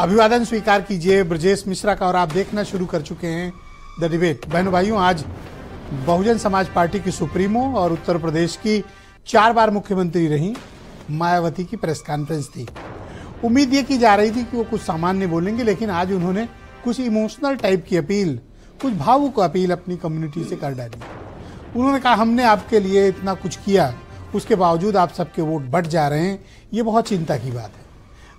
अभिवादन स्वीकार कीजिए ब्रजेश मिश्रा का और आप देखना शुरू कर चुके हैं द डिबेट। बहनों भाइयों, आज बहुजन समाज पार्टी की सुप्रीमो और उत्तर प्रदेश की 4 बार मुख्यमंत्री रही मायावती की प्रेस कॉन्फ्रेंस थी। उम्मीद ये की जा रही थी कि वो कुछ सामान्य बोलेंगे, लेकिन आज उन्होंने कुछ इमोशनल टाइप की अपील, कुछ भावुक अपील अपनी कम्युनिटी से कर डाली। उन्होंने कहा, हमने आपके लिए इतना कुछ किया, उसके बावजूद आप सबके वोट बढ़ जा रहे हैं, ये बहुत चिंता की बात है।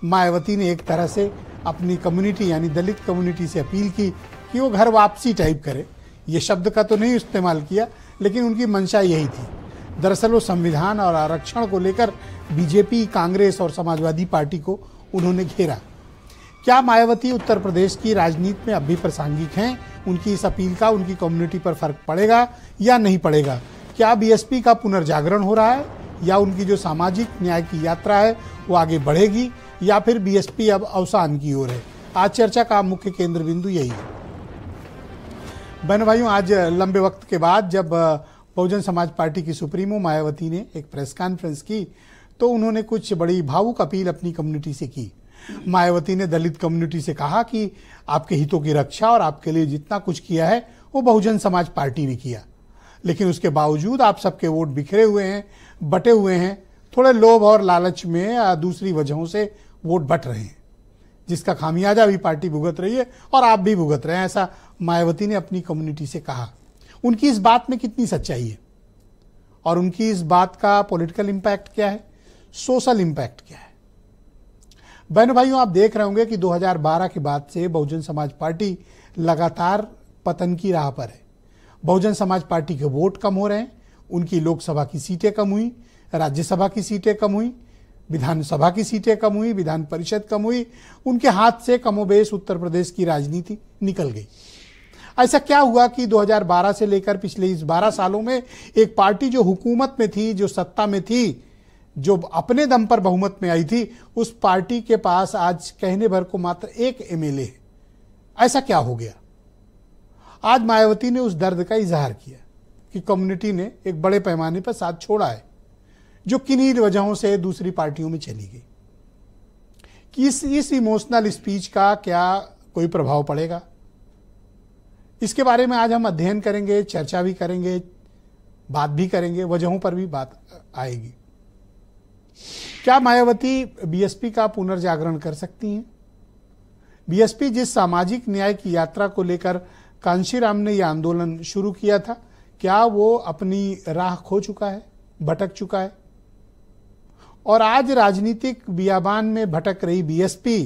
मायावती ने एक तरह से अपनी कम्युनिटी यानी दलित कम्युनिटी से अपील की कि वो घर वापसी टाइप करे। ये शब्द का तो नहीं इस्तेमाल किया, लेकिन उनकी मंशा यही थी। दरअसल वो संविधान और आरक्षण को लेकर बीजेपी, कांग्रेस और समाजवादी पार्टी को उन्होंने घेरा। क्या मायावती उत्तर प्रदेश की राजनीति में अब भी प्रासंगिक हैं? उनकी इस अपील का उनकी कम्युनिटी पर फर्क पड़ेगा या नहीं पड़ेगा? क्या बीएसपी का पुनर्जागरण हो रहा है, या उनकी जो सामाजिक न्याय की यात्रा है वो आगे बढ़ेगी, या फिर बीएसपी अब अवसान की ओर है? आज चर्चा का मुख्य केंद्र बिंदु यही है। बहनों भाइयों, आज लंबे वक्त के बाद जब बहुजन समाज पार्टी की सुप्रीमो मायावती ने एक प्रेस कॉन्फ्रेंस की, तो उन्होंने कुछ बड़ी भावुक अपील अपनी कम्युनिटी से की। मायावती ने दलित कम्युनिटी से कहा कि आपके हितों की रक्षा और आपके लिए जितना कुछ किया है वो बहुजन समाज पार्टी ने किया, लेकिन उसके बावजूद आप सबके वोट बिखरे हुए हैं, बटे हुए हैं। थोड़े लोभ और लालच में या दूसरी वजहों से वोट बट रहे हैं, जिसका खामियाजा भी पार्टी भुगत रही है और आप भी भुगत रहे हैं, ऐसा मायावती ने अपनी कम्युनिटी से कहा। उनकी इस बात में कितनी सच्चाई है और उनकी इस बात का पॉलिटिकल इंपैक्ट क्या है, सोशल इंपैक्ट क्या है? बहनों भाइयों, आप देख रहे होंगे कि 2012 के बाद से बहुजन समाज पार्टी लगातार पतन की राह पर है। बहुजन समाज पार्टी के वोट कम हो रहे हैं, उनकी लोकसभा की सीटें कम हुई, राज्यसभा की सीटें कम हुई, विधानसभा की सीटें कम हुई, विधान परिषद कम हुई। उनके हाथ से कमोबेश उत्तर प्रदेश की राजनीति निकल गई। ऐसा क्या हुआ कि 2012 से लेकर पिछले इस 12 सालों में एक पार्टी जो हुकूमत में थी, जो सत्ता में थी, जो अपने दम पर बहुमत में आई थी, उस पार्टी के पास आज कहने भर को मात्र 1 एमएलए है। ऐसा क्या हो गया? आज मायावती ने उस दर्द का इजहार किया कि कम्युनिटी ने एक बड़े पैमाने पर साथ छोड़ा है, जो किन्हीं वजहों से दूसरी पार्टियों में चली गई। कि इस इमोशनल स्पीच का क्या कोई प्रभाव पड़ेगा? इसके बारे में आज हम अध्ययन करेंगे, चर्चा भी करेंगे, बात भी करेंगे, वजहों पर भी बात आएगी। क्या मायावती बीएसपी का पुनर्जागरण कर सकती हैं? बीएसपी जिस सामाजिक न्याय की यात्रा को लेकर कांशीराम ने यह आंदोलन शुरू किया था, क्या वो अपनी राह खो चुका है, भटक चुका है? और आज राजनीतिक बियाबान में भटक रही बीएसपी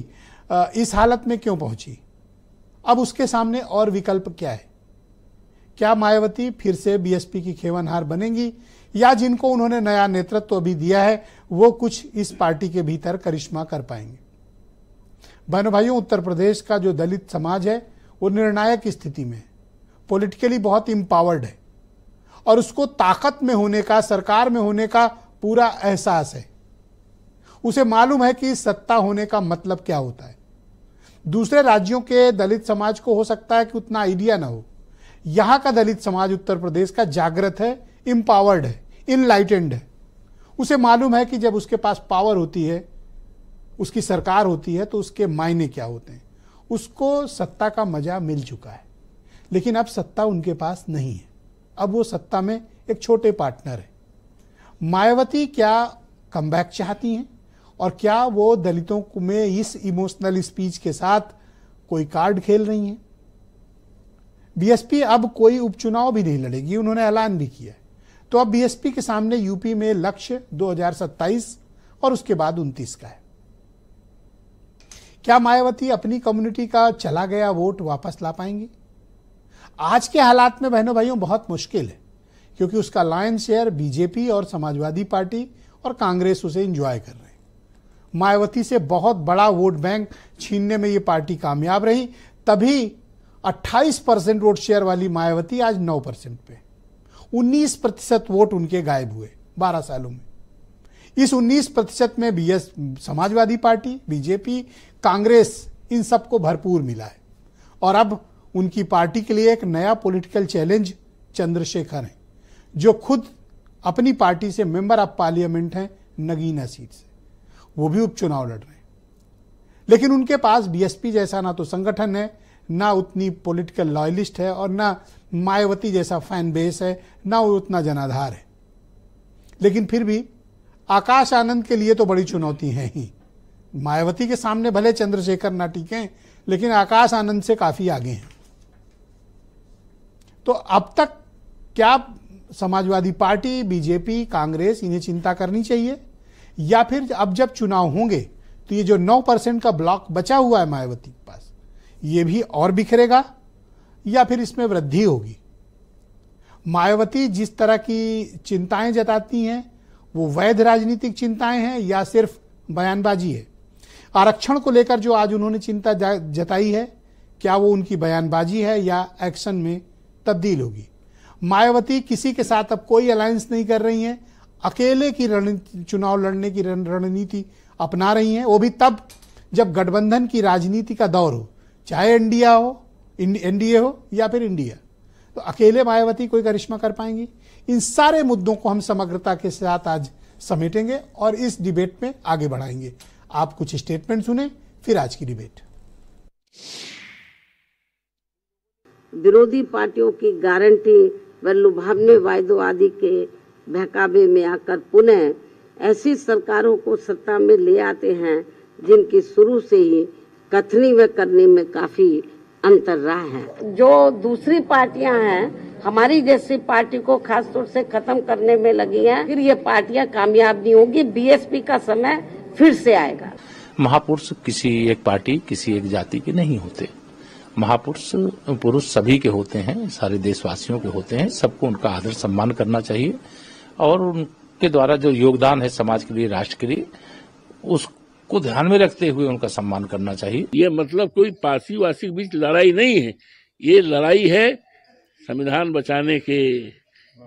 इस हालत में क्यों पहुंची? अब उसके सामने और विकल्प क्या है? क्या मायावती फिर से बीएसपी की खेवनहार बनेंगी, या जिनको उन्होंने नया नेतृत्व अभी दिया है वो कुछ इस पार्टी के भीतर करिश्मा कर पाएंगे? बहनों भाइयों, उत्तर प्रदेश का जो दलित समाज है वो निर्णायक स्थिति में है, पॉलिटिकली बहुत एम्पावर्ड है और उसको ताकत में होने का, सरकार में होने का पूरा एहसास है। उसे मालूम है कि सत्ता होने का मतलब क्या होता है। दूसरे राज्यों के दलित समाज को हो सकता है कि उतना आइडिया ना हो। यहां का दलित समाज उत्तर प्रदेश का जागृत है, एम्पावर्ड है, इनलाइटेंड है। उसे मालूम है कि जब उसके पास पावर होती है, उसकी सरकार होती है, तो उसके मायने क्या होते हैं। उसको सत्ता का मजा मिल चुका है, लेकिन अब सत्ता उनके पास नहीं है। अब वो सत्ता में एक छोटे पार्टनर है। मायावती क्या कमबैक चाहती हैं, और क्या वो दलितों में इस इमोशनल स्पीच के साथ कोई कार्ड खेल रही हैं? बीएसपी अब कोई उपचुनाव भी नहीं लड़ेगी, उन्होंने ऐलान भी किया है। तो अब बीएसपी के सामने यूपी में लक्ष्य 2027 और उसके बाद 29 का है। क्या मायावती अपनी कम्युनिटी का चला गया वोट वापस ला पाएंगी? आज के हालात में बहनों भाइयों बहुत मुश्किल है, क्योंकि उसका लायन शेयर बीजेपी और समाजवादी पार्टी और कांग्रेस उसे एंजॉय कर रहे हैं। मायावती से बहुत बड़ा वोट बैंक छीनने में ये पार्टी कामयाब रही, तभी 28% वोट शेयर वाली मायावती आज 9% पे, 19% वोट उनके गायब हुए 12 सालों में। इस 19% में बीएस समाजवादी पार्टी, बीजेपी, कांग्रेस, इन सबको भरपूर मिला है। और अब उनकी पार्टी के लिए एक नया पॉलिटिकल चैलेंज चंद्रशेखर हैं, जो खुद अपनी पार्टी से मेंबर ऑफ पार्लियामेंट हैं नगीना सीट से, वो भी उपचुनाव लड़ रहे हैं। लेकिन उनके पास बीएसपी जैसा ना तो संगठन है, ना उतनी पॉलिटिकल लॉयलिस्ट है, और ना मायावती जैसा फैन बेस है, ना वो उतना जनाधार है। लेकिन फिर भी आकाश आनंद के लिए तो बड़ी चुनौती है ही। मायावती के सामने भले चंद्रशेखर ना टिके, लेकिन आकाश आनंद से काफी आगे हैं। तो अब तक क्या समाजवादी पार्टी, बीजेपी, कांग्रेस इन्हें चिंता करनी चाहिए, या फिर अब जब चुनाव होंगे तो ये जो 9% का ब्लॉक बचा हुआ है मायावती के पास, ये भी और बिखरेगा या फिर इसमें वृद्धि होगी? मायावती जिस तरह की चिंताएं जताती हैं वो वैध राजनीतिक चिंताएं हैं या सिर्फ बयानबाजी है? आरक्षण को लेकर जो आज उन्होंने चिंता जताई है, क्या वो उनकी बयानबाजी है या एक्शन में तब्दील होगी? मायावती किसी के साथ अब कोई अलायंस नहीं कर रही हैं, अकेले की चुनाव लड़ने की रणनीति अपना रही हैं, वो भी तब जब गठबंधन की राजनीति का दौर हो, चाहे एनडीए हो या फिर इंडिया। तो अकेले मायावती कोई करिश्मा कर पाएंगी? इन सारे मुद्दों को हम समग्रता के साथ आज समेटेंगे और इस डिबेट में आगे बढ़ाएंगे। आप कुछ स्टेटमेंट सुने, फिर आज की डिबेट। विरोधी पार्टियों की गारंटी व लुभावने वायदों आदि के बहकावे में आकर पुनः ऐसी सरकारों को सत्ता में ले आते हैं जिनकी शुरू से ही कथनी व करने में काफी अंतर रहा है। जो दूसरी पार्टियां हैं, हमारी जैसी पार्टी को खास तौर से खत्म करने में लगी हैं, फिर ये पार्टियां कामयाब नहीं होंगी। बीएसपी का समय फिर से आएगा। महापुरुष किसी एक पार्टी, किसी एक जाति के नहीं होते। महापुरुष सभी के होते हैं, सारे देशवासियों के होते हैं। सबको उनका आदर सम्मान करना चाहिए और उनके द्वारा जो योगदान है समाज के लिए, राष्ट्र के लिए, उसको ध्यान में रखते हुए उनका सम्मान करना चाहिए। ये मतलब कोई पासी वासी के बीच लड़ाई नहीं है, ये लड़ाई है संविधान बचाने के,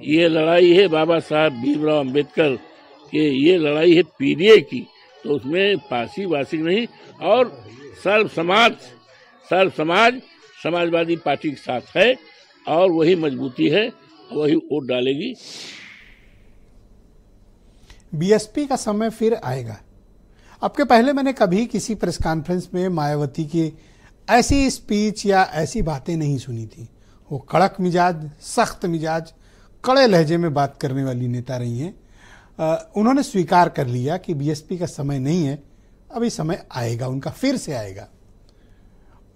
ये लड़ाई है बाबा साहब भीमराव अम्बेडकर के, ये लड़ाई है पीडीए की। तो उसमें पासी वासी नहीं, और सर्व समाज समाजवादी पार्टी के साथ है और वही मजबूती है, वही वोट डालेगी। बीएसपी का समय फिर आएगा। आपके पहले मैंने कभी किसी प्रेस कॉन्फ्रेंस में मायावती की ऐसी स्पीच या ऐसी बातें नहीं सुनी थी। वो कड़क मिजाज, सख्त मिजाज, कड़े लहजे में बात करने वाली नेता रही हैं। उन्होंने स्वीकार कर लिया कि बीएसपी का समय नहीं है, अभी समय आएगा, उनका फिर से आएगा।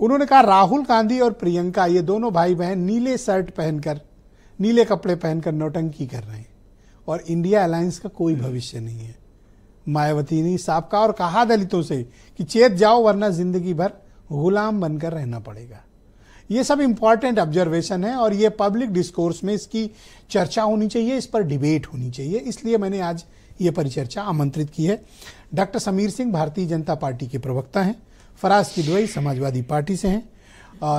उन्होंने कहा राहुल गांधी और प्रियंका, ये दोनों भाई बहन नीले शर्ट पहनकर, नीले कपड़े पहनकर नौटंकी कर रहे हैं और इंडिया अलायंस का कोई भविष्य नहीं है। मायावती ने साफ कहा और कहा दलितों से कि चेत जाओ वरना जिंदगी भर गुलाम बनकर रहना पड़ेगा। ये सब इंपॉर्टेंट ऑब्जर्वेशन है और ये पब्लिक डिस्कोर्स में इसकी चर्चा होनी चाहिए, इस पर डिबेट होनी चाहिए। इसलिए मैंने आज ये परिचर्चा आमंत्रित की है। डॉक्टर समीर सिंह भारतीय जनता पार्टी के प्रवक्ता हैं, फराज किदवई समाजवादी पार्टी से हैं,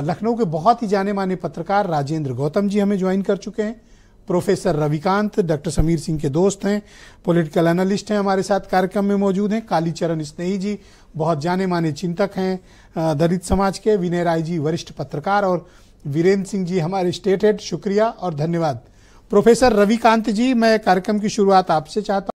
लखनऊ के बहुत ही जाने माने पत्रकार राजेंद्र गौतम जी हमें ज्वाइन कर चुके हैं, प्रोफेसर रविकांत डॉक्टर समीर सिंह के दोस्त हैं, पॉलिटिकल एनालिस्ट हैं, हमारे साथ कार्यक्रम में मौजूद हैं, कालीचरण स्नेही जी बहुत जाने माने चिंतक हैं दलित समाज के, विनय राय जी वरिष्ठ पत्रकार, और वीरेंद्र सिंह जी हमारे स्टेट हेड। शुक्रिया और धन्यवाद। प्रोफेसर रविकांत जी, मैं कार्यक्रम की शुरुआत आपसे चाहता हूं।